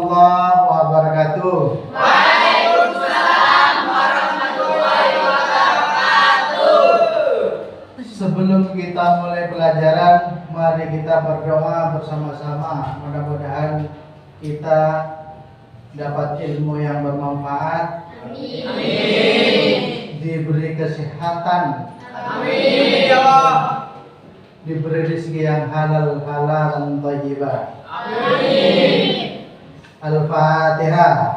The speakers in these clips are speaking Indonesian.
warahmatullahi wabarakatuh. Waalaikumsalam warahmatullahi wabarakatuh. Sebelum kita mulai pelajaran, mari kita berdoa bersama-sama. Mudah-mudahan kita dapat ilmu yang bermanfaat. Amin. Diberi kesehatan. Amin ya Allah. Diberi rezeki yang halal dan thayyibah. Amin. Al-Fatihah.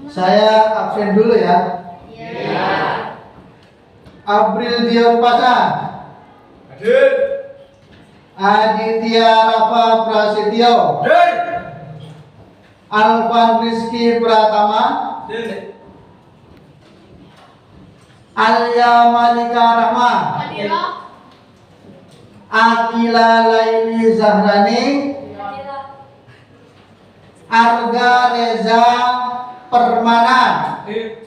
Saya absen dulu ya. Ya. April Diopasa. Hadir. Aditya Rafa Prasetyo. Hadir. Alvan Rizky Pratama. Hadir. Alia Malika Rahma. Hadirah. Akila Laili Zahrani. Hadirah. Arga Reza Permana. Hadir.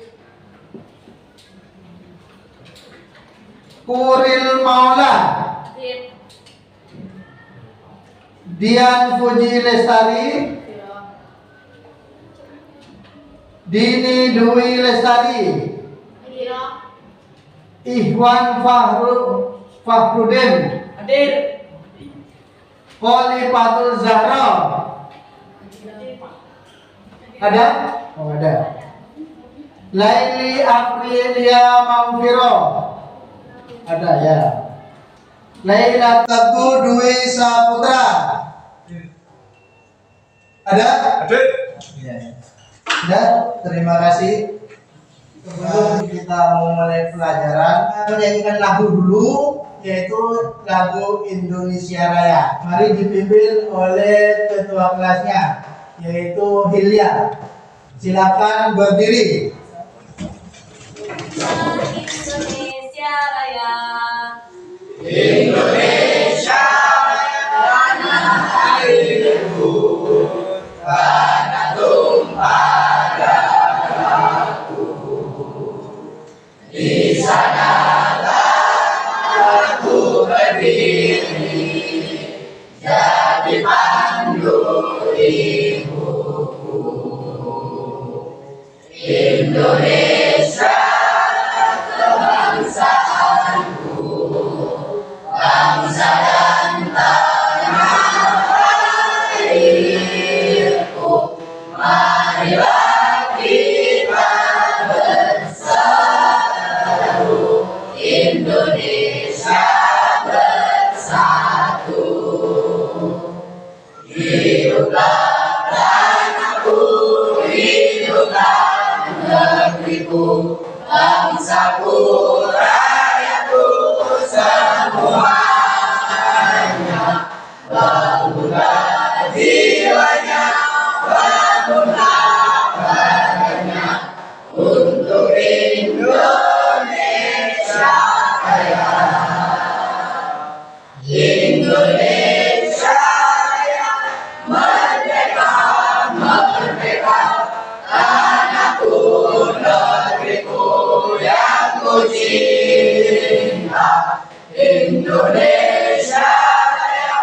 Kuril Maula. Hadir. Dian Fuji Lestari. Dini Dwi Lestari. Hadirah. Ikhwan Fahrudin. Hadir. Khalifatul Zahra. Ada? Oh ada. Laili Aprilia Maufiro. Ada ya. Laila Teguh Dwi Saputra. Ada? Hadir. Ya. Ada. Terima kasih. Sebelum kita memulai pelajaran, menyanyikan lagu dulu, yaitu lagu Indonesia Raya. Mari dipimpin oleh ketua kelasnya, yaitu Hilya. Silakan berdiri. Indonesia Raya. Indonesia tanah airku, tanah tumpah darahku. Di sanalah aku berdiri, jadi pandu ibuku. Indonesia kebangsaanku, bangsa dan tanah airku. Marilah kita bersatu, Indonesia bersatu. Hiduplah tanahku, hiduplah negeriku, bangsaku, rakyatku semuanya. Bangunlah jiwanya, bangunlah badannya untuk Indonesia Raya. Indonesia Raya, merdeka, merdeka, tanahku, negeriku yang ku cinta. Indonesia Raya,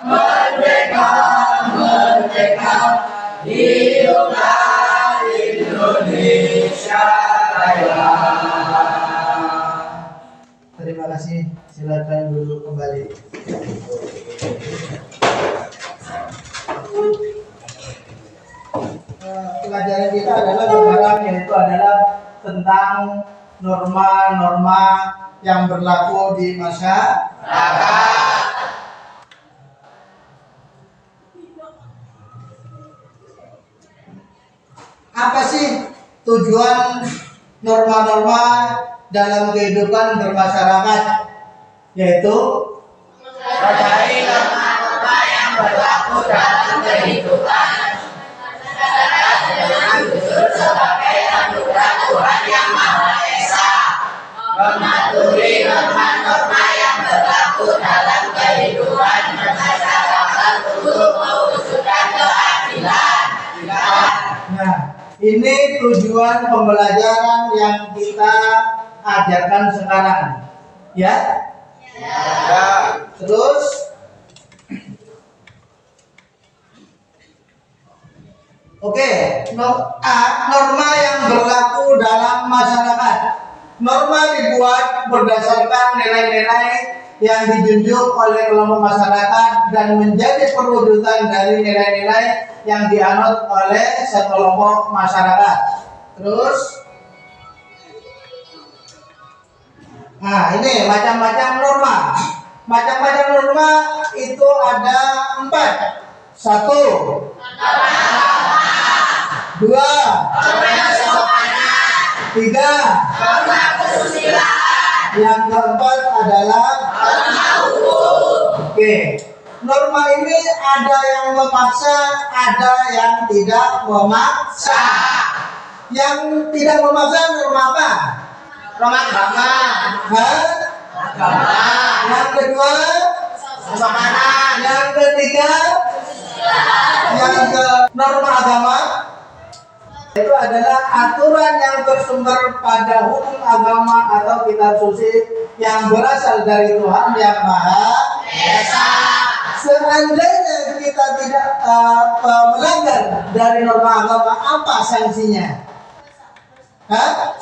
merdeka, merdeka, hiduplah Indonesia Raya. Terima kasih. Silakan duduk kembali. Pelajaran kita adalah sekarang, yaitu adalah tentang norma-norma yang berlaku di masyarakat. Apa sih tujuan norma-norma dalam kehidupan bermasyarakat? Yaitu Mencari norma-norma yang berlaku dalam kehidupan masyarakat dengan jujur sebagai anugerah Tuhan Yang Maha Esa. Mematuhi norma-norma yang berlaku dalam kehidupan masyarakat untuk mewujudkan keadilan. nah, Ini tujuan pembelajaran yang kita ajarkan sekarang. Ya? Ya. Terus oke, norma yang berlaku dalam masyarakat. Norma dibuat berdasarkan nilai-nilai yang dijunjung oleh kelompok masyarakat dan menjadi perwujudan dari nilai-nilai yang dianut oleh sekelompok masyarakat. Terus, nah ini macam-macam norma. Macam-macam norma itu ada 4. 1, 2, 3, yang keempat adalah norma hukum. Oke, norma ini ada yang memaksa, ada yang tidak memaksa. Yang tidak memaksa norma apa? Norma agama. Hah? Agama. Yang kedua, Kesopanan. yang ketiga, yang ke norma agama itu adalah aturan yang bersumber pada hukum agama atau kitab suci yang berasal dari Tuhan yang Maha Esa. Seandainya kita tidak melanggar dari norma agama, apa sanksinya? Hah?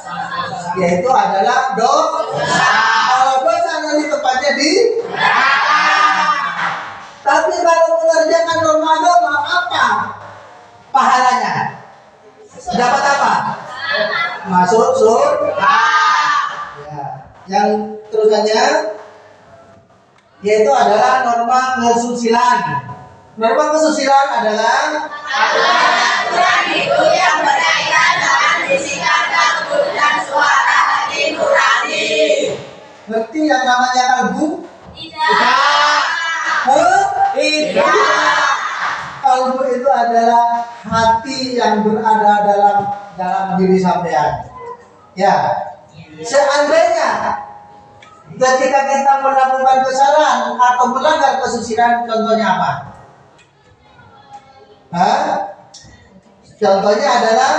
Yaitu adalah dosa. Kalau dosa nanti tepatnya di neraka. Tapi kalau mengerjakan norma agama, apa pahalanya? Dapat apa? Masuk surga. Ya. Yang terusannya yaitu adalah norma kesusilaan. Norma kesusilaan adalah aturan itu yang berkaitan dengan bisikan kalbu dan suara hati nurani. ngerti yang namanya kalbu? Tidak. Tidak. Kalbu itu adalah hati yang berada dalam diri sampean. Ya. Seandainya ketika kita melakukan kesalahan atau melanggar kesusilaan, contohnya apa? Hah? Contohnya adalah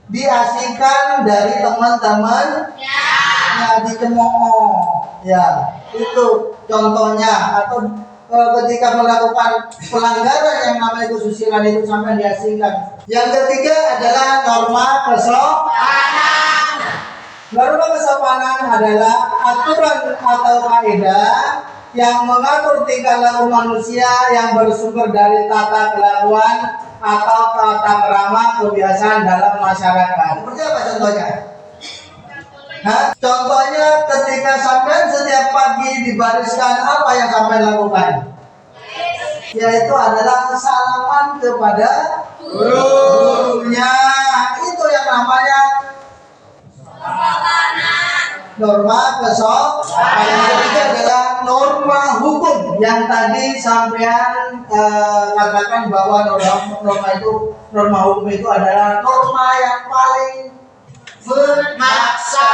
diasingkan dari teman-teman, ya dicemooh, ya itu contohnya. Atau ketika melakukan pelanggaran yang namanya kesusilaan itu sampai diasingkan. Yang ketiga adalah norma kesopanan. Norma kesopanan adalah aturan atau kaidah yang mengatur tingkah laku manusia yang bersumber dari tata kelakuan atau tata krama kebiasaan dalam masyarakat. Seperti apa contohnya? Contohnya ketika sampai setiap pagi dibariskan, apa yang sampai lakukan? Yaitu adalah salaman kepada gurunya. Itu yang namanya norma kesopanan. Yang ketiga adalah norma hukum yang tadi sampean katakan bahwa norma hukum itu adalah norma yang paling memaksa.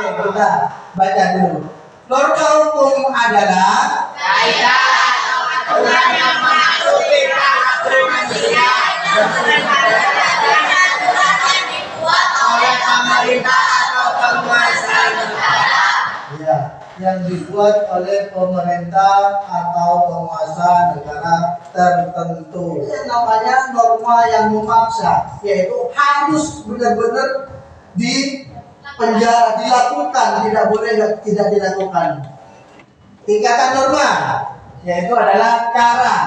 Oke, kita baca dulu. Norma hukum adalah Kaidah atau aturan yang mengatur tingkah laku manusia dan aturan yang dibuat oleh pemerintah atau penguasa negara. ya, yang dibuat oleh pemerintah atau penguasa negara tertentu. Ini namanya norma yang memaksa, yaitu harus benar-benar di penjara dilakukan, tidak boleh tidak dilakukan. Tingkatan norma yaitu adalah cara,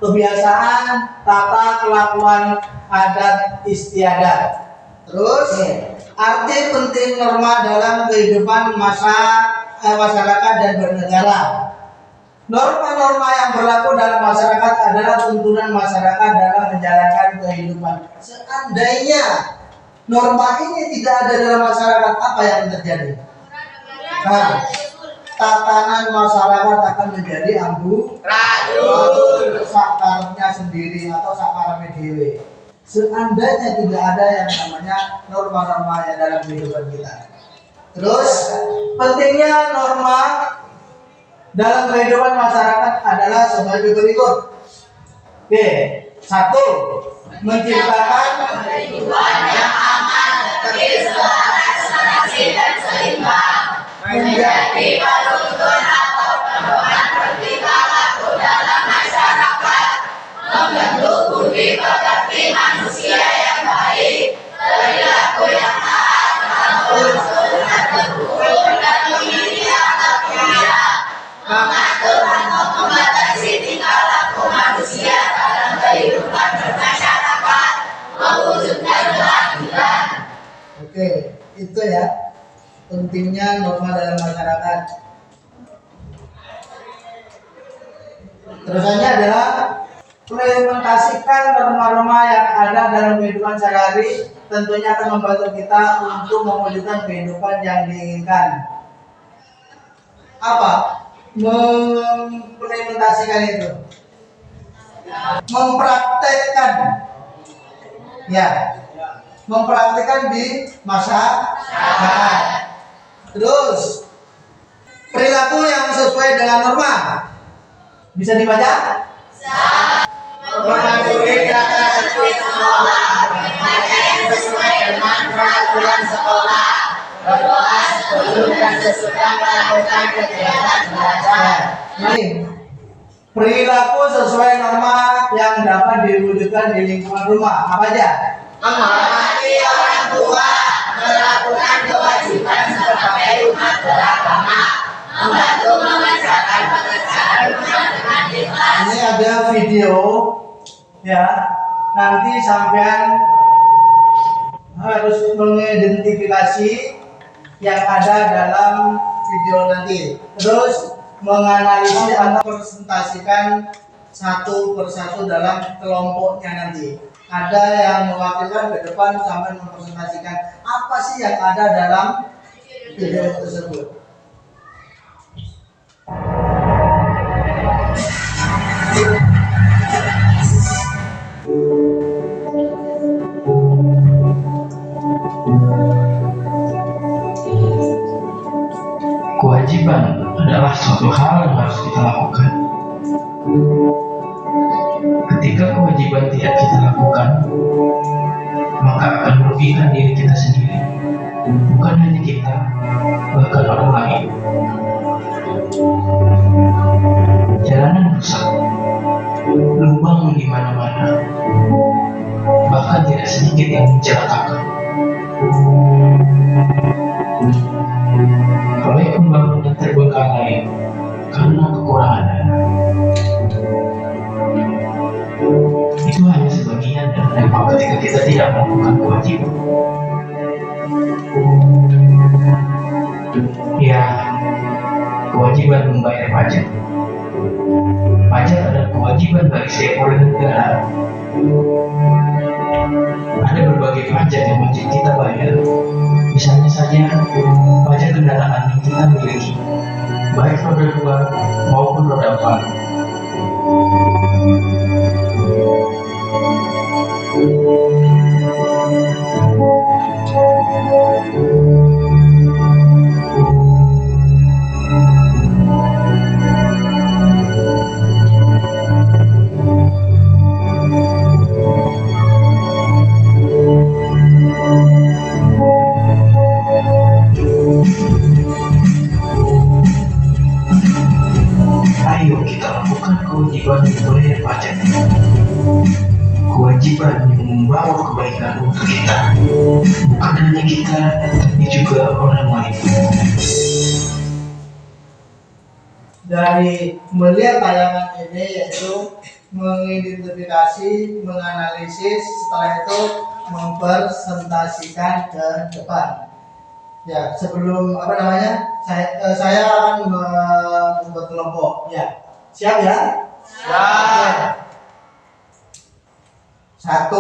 kebiasaan, tata kelakuan, adat istiadat. Terus arti penting norma dalam kehidupan masyarakat dan bernegara. Norma-norma yang berlaku dalam masyarakat adalah tuntunan masyarakat dalam menjalankan kehidupan. Seandainya norma ini tidak ada dalam masyarakat, apa yang terjadi? Nah, tatanan masyarakat akan menjadi amburadul, sakarnya sendiri atau sakarnya dewe. Seandainya tidak ada yang namanya norma-norma yang dalam kehidupan kita. Terus pentingnya norma dalam kehidupan masyarakat adalah sebagai berikut. Oke, 1. menciptakan kehidupan yang aman, terus dan seimbang, menjadi penuntun atau pedoman bertingkah dalam masyarakat, membentuk budi pekerti manusia yang baik, perilaku yang taat, unsur dan teguh dan memiliki akhlak mulia, mengatur atau membatasi tingkah laku manusia dalam kehidupan bermasyarakat, mewujudkan keadilan. Oke, itu ya pentingnya norma dalam masyarakat. Terusannya adalah implementasikan norma-norma yang ada dalam kehidupan sehari-hari tentunya akan membantu kita untuk mewujudkan kehidupan yang diinginkan. Apa? Mengimplementasikan itu. Mempraktekkan. Ya. Mempraktikkan di masyarakat. Terus perilaku yang sesuai dengan norma. Bisa dibaca? Mematuhi data tertib sekolah, berbaca yang sesuai dengan peraturan sekolah, berdoa sebelum dan sesudah melakukan kegiatan belajar. Ini perilaku sesuai norma yang dapat diwujudkan di lingkungan rumah. Apa aja? Menghormati orang tua, melakukan kewajiban sebagai umat beragama, membantu mengerjakan pekerjaan rumah dengan ikhlas. Ini ada video ya. Nanti sampean harus mengidentifikasi yang ada dalam video nanti. Terus menganalisis atau presentasikan satu persatu dalam kelompoknya nanti. Ada yang mewakilkan ke depan sampai mempresentasikan apa sih yang ada dalam video tersebut. Kewajiban adalah suatu hal yang harus kita lakukan. Ketika kewajiban tidak kita lakukan, maka akan merugikan diri kita sendiri, bukan hanya kita, bahkan orang lain. Jalanan rusak, lubang di mana-mana, bahkan tidak sedikit yang mencelakakan. Proyek pembangunan terbengkalai karena kekurangan dana. Itu hanya sebagian dari dampak ketika kita tidak melakukan kewajiban. Ya, kewajiban membayar pajak. Pajak adalah kewajiban bagi setiap warga negara. Ada berbagai pajak yang wajib kita bayar. Misalnya saja pajak kendaraan yang kita miliki, baik roda 2 maupun roda 4. Ayo kita lakukan kewajiban membayar pajak. Kewajiban yang membawa kebaikan untuk kita, bukan hanya kita, tapi juga orang lain. Dari melihat tayangan ini yaitu mengidentifikasi, menganalisis, setelah itu mempresentasikan ke depan. Ya, sebelum saya akan membuat kelompok. Ya, siap ya? Siap. 1,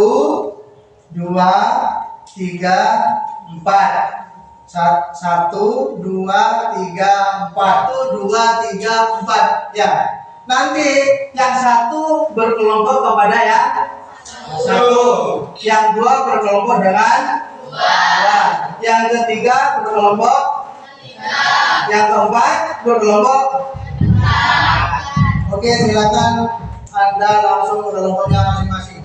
2, 3, 4. 1, 2, 3, 4. 1, 2, 3, 4. Ya. Nanti yang satu berkelompok kepada yang satu. Yang dua berkelompok dengan dua. Yang ketiga berkelompok yang keempat berkelompok. Oke, silakan Anda langsung ke kelompoknya masing-masing.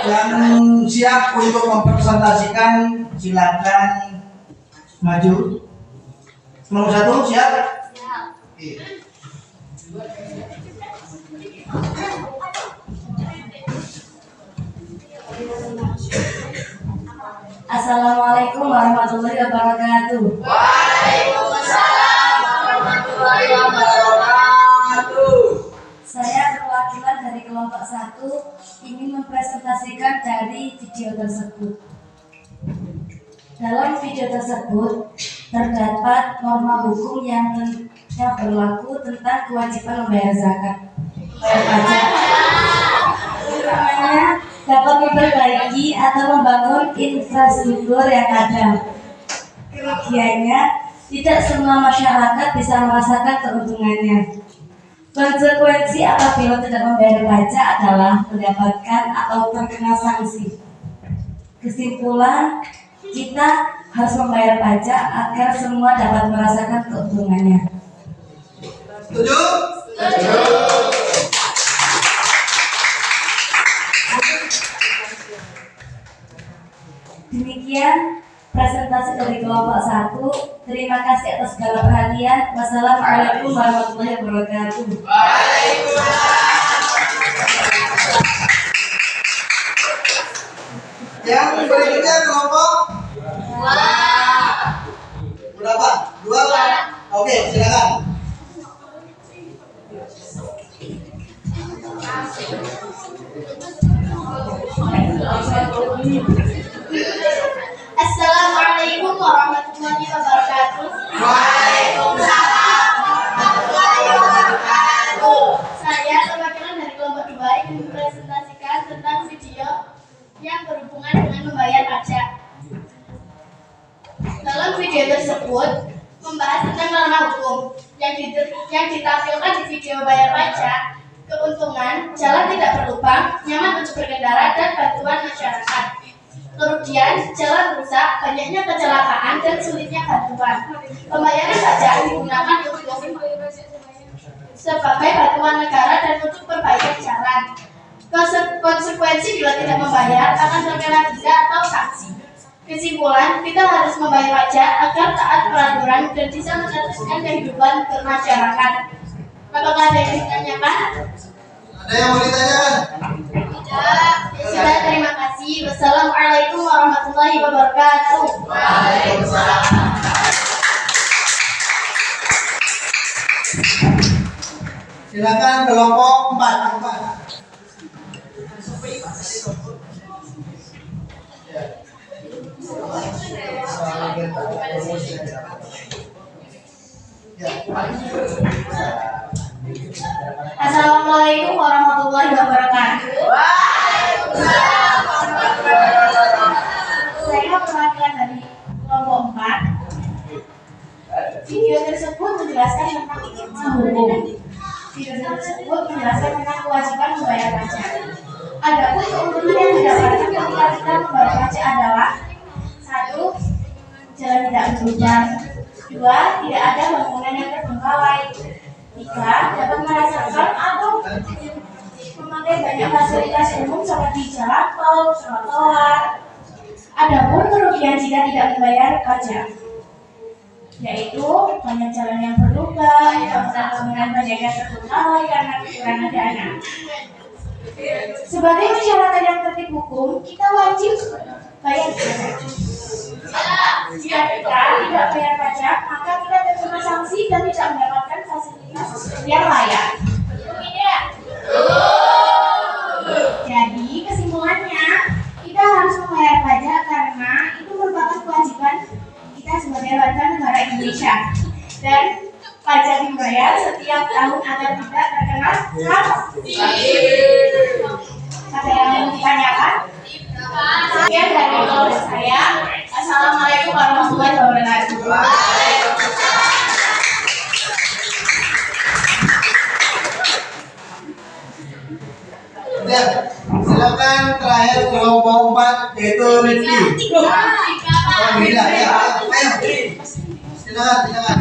Yang siap untuk mempresentasikan silakan maju. Nomor 1 siap? Oke. Assalamualaikum warahmatullahi wabarakatuh. Waalaikumsalam warahmatullahi wabarakatuh. Saya perwakilan dari kelompok 1 ingin mempresentasikan dari video tersebut. Dalam video tersebut terdapat norma hukum yang berlaku tentang kewajiban membayar zakat, membayar pajak. Keuntungannya dapat memperbaiki atau membangun infrastruktur yang ada. Kerugiannya, tidak semua masyarakat bisa merasakan keuntungannya. Konsekuensi apabila tidak membayar pajak adalah mendapatkan atau terkena sanksi. Kesimpulan, kita harus membayar pajak agar semua dapat merasakan keuntungannya. Setuju? Setuju. Demikian presentasi dari kelompok 1. Terima kasih atas segala perhatian. Wassalamualaikum warahmatullahi wabarakatuh. Yang berikutnya kelompok berapa? 2 Pak? Oke, silakan. Assalamualaikum warahmatullahi wabarakatuh. Waalaikumsalam warahmatullahi wabarakatuh. Saya perwakilan dari kelompok 2 ingin mempresentasikan tentang video yang berhubungan dengan membayar pajak. Dalam video tersebut membahas tentang norma hukum yang ditampilkan di video bayar pajak, keuntungan, jalan tidak berlubang, nyaman untuk berkendara, dan bantuan masyarakat. Kerugian, jalan rusak, banyaknya kecelakaan, dan sulitnya bantuan. Pembayaran pajak digunakan untuk sebagai bantuan negara dan untuk perbaikan jalan. Konsekuensi bila tidak membayar akan terkena denda atau sanksi. Kesimpulan, kita harus membayar pajak agar taat peraturan dan bisa meneruskan kehidupan bermasyarakat. Apakah ada yang ditanyakan? Ada yang mau ditanyakan? Tidak. Sudah, terima kasih. Wassalamualaikum warahmatullahi wabarakatuh. Waalaikumsalam. Silakan kelompok 4. Assalamualaikum warahmatullahi wabarakatuh. Waalaikumsalam Adapun keuntungan yang didapatkan ketika kita membayar pajak adalah: 1. Jalan tidak berlubang. 2. Tidak ada bangunan yang terbengkalai. 3. Dapat merasakan atau memakai banyak fasilitas umum seperti jalan tol, trotoar. Adapun kerugian jika tidak membayar pajak, yaitu banyak jalan yang berlubang, bangunan banyak yang terbengkalai karena kekurangan dana. Sebagai masyarakat yang tertib hukum, kita wajib bayar pajak. Jika kita tidak bayar pajak, maka kita terkena sanksi dan tidak mendapatkan fasilitas yang layak. Jadi kesimpulannya, kita harus membayar pajak karena itu merupakan kewajiban kita sebagai warga negara Indonesia. Dan pajak dibayar setiap tahun agar tidak terkena sanksi. Ada yang mau ditanyakan? Sekian dari saya. Assalamualaikum warahmatullahi wabarakatuh. Ya, silakan terakhir kelompok 4 yaitu Rifki. Oh, beda ya. Ayo. Silakan.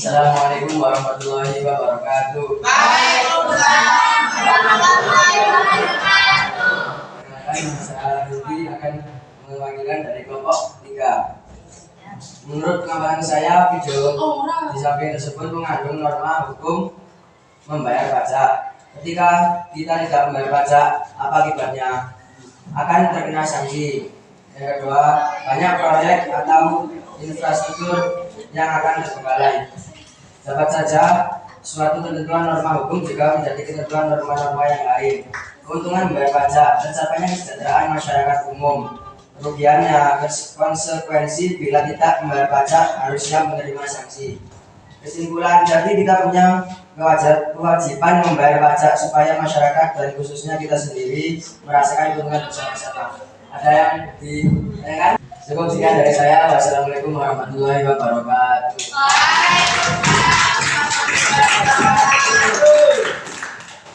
Assalamualaikum warahmatullahi wabarakatuh. Waalaikumsalam warahmatullahi wabarakatuh. Perkenalkan, saya Rudy akan mewakilkan dari kelompok 3. Menurut pengamatan saya, video di samping tersebut mengandung norma hukum membayar pajak. Ketika kita tidak membayar pajak, apa akibatnya? Akan terkena sanksi. Yang kedua, banyak proyek atau infrastruktur yang akan terbengkalai. Dapat saja suatu ketentuan norma hukum juga menjadi ketentuan norma-norma yang lain. Keuntungan membayar pajak, tercapainya kesejahteraan masyarakat umum. Kerugiannya, konsekuensi bila tidak membayar pajak harusnya menerima sanksi. Kesimpulan, jadi kita punya kewajiban membayar pajak supaya masyarakat dan khususnya kita sendiri merasakan keuntungan bersama-sama. Ada yang ditanyakan? Cukup sekian dari saya. Wassalamualaikum warahmatullahi wabarakatuh.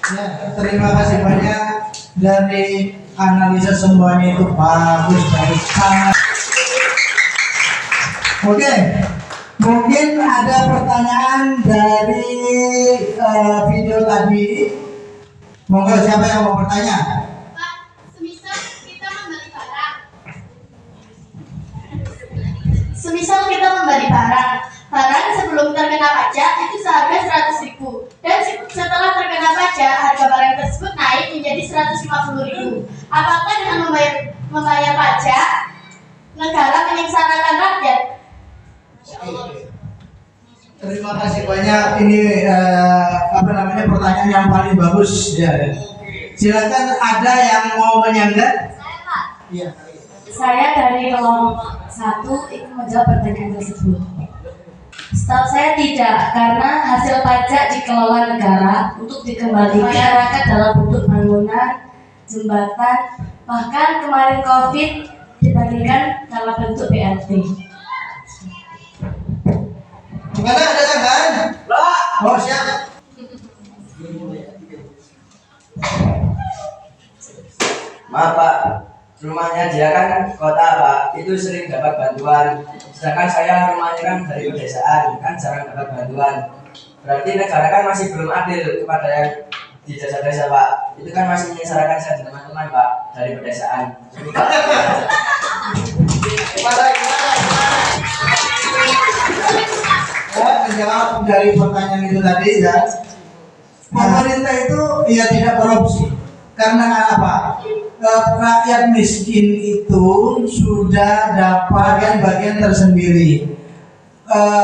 Ya, terima kasih banyak dari analisa semuanya itu bagus, baik sangat. Oke, mungkin ada pertanyaan dari video tadi. Monggo siapa yang mau bertanya? Pak, semisal kita membeli barang sebelum terkena pajak itu seharga 100.000, dan setelah terkena pajak harga barang tersebut naik menjadi 150.000. Apakah dengan membayar pajak negara menyengsarakan rakyat? Terima kasih banyak. Ini pertanyaan yang paling bagus ya. Silakan, ada yang mau menyanggah? Iya. Saya dari kelompok 1 ikut menjawab pertanyaan tersebut. Setahu saya tidak, karena hasil pajak dikelola negara untuk dikembalikan masyarakat dalam bentuk bangunan, jembatan, bahkan kemarin COVID dibagikan dalam bentuk BLT. Gimana, ada sanggahan? Oh, siap. Maaf Pak, rumahnya dia kan kota Pak, itu sering dapat bantuan. Sedangkan saya rumahnya kan dari pedesaan, kan jarang dapat bantuan. Berarti negara kan masih belum adil kepada yang di desa-desa Pak. Itu kan masih menyengsarakan saya dan teman-teman Pak dari pedesaan. Menjawab dari pertanyaan itu tadi ya, pemerintah itu ya tidak korupsi. Karena apa? Rakyat miskin itu sudah dapat bagian tersendiri.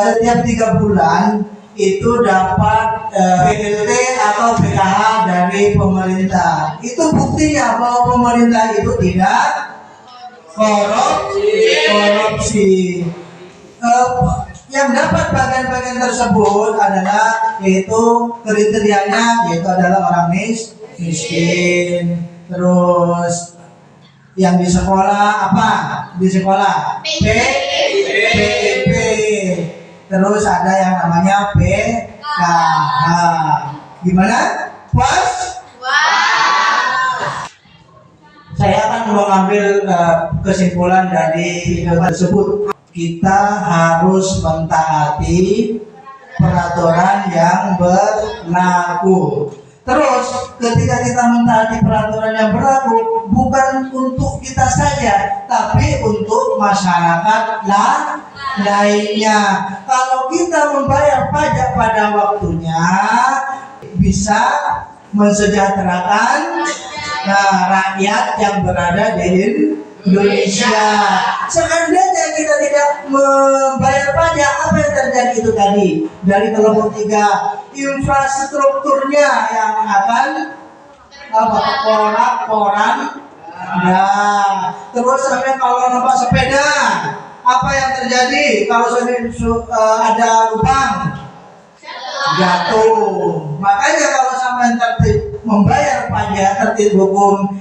Setiap 3 bulan itu dapat BLT atau PKH dari pemerintah. Itu buktinya bahwa pemerintah itu tidak korupsi. Yang dapat bagian-bagian tersebut adalah yaitu kriterianya yaitu adalah orang miskin. Terus yang di sekolah apa? Di sekolah PIP. Terus ada yang namanya PKH. Gimana? Puas? Saya akan mengambil kesimpulan dari video tersebut. Kita harus mentaati peraturan yang berlaku. Terus ketika kita mentaati peraturan yang berlaku, bukan untuk kita saja, tapi untuk masyarakat lainnya. Kalau kita membayar pajak pada waktunya, bisa mensejahterakan rakyat yang berada di Indonesia. Seandainya kita tidak membayar pajak, apa yang terjadi itu tadi? Dari kelompok 3, infrastrukturnya yang akan porak-porak. Nah, terus sampai kalau nampak sepeda, apa yang terjadi kalau ada lubang? Jatuh. Makanya kalau sampai tertib membayar pajak, tertib hukum,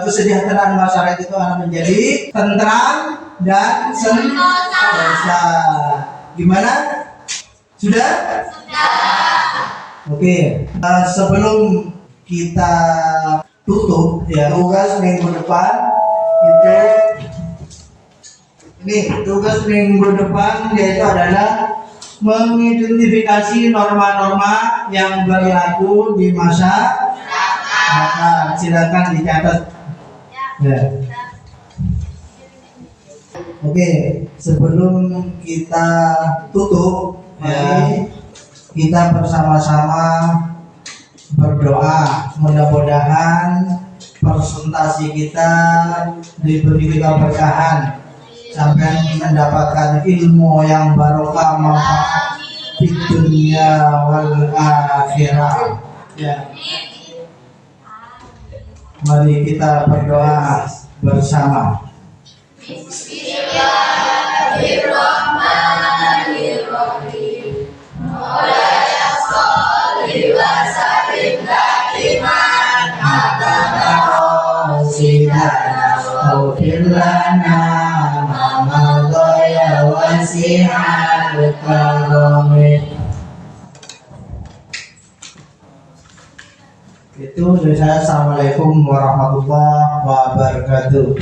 kesejahteraan masyarakat itu akan menjadi tentram dan sentosa. Gimana? Sudah? Oke. Sebelum kita tutup ya, tugas minggu depan itu tugas minggu depan yaitu adalah mengidentifikasi norma-norma yang berlaku di masa. Maka silakan dicatat. Ya. Oke, sebelum kita tutup, kita bersama-sama berdoa. Mudah-mudahan presentasi kita diberi keberkahan sampai mendapatkan ilmu yang barokah manfaat di dunia wal akhirah. Ya. Mari kita berdoa bersama. Bismillahirrahmanirrahim. Mawlaya sholli wa sallim daiman abada qasidana waghfir lana ma madaya wasi'al karamih. Itu dari saya. Assalamualaikum warahmatullahi wabarakatuh.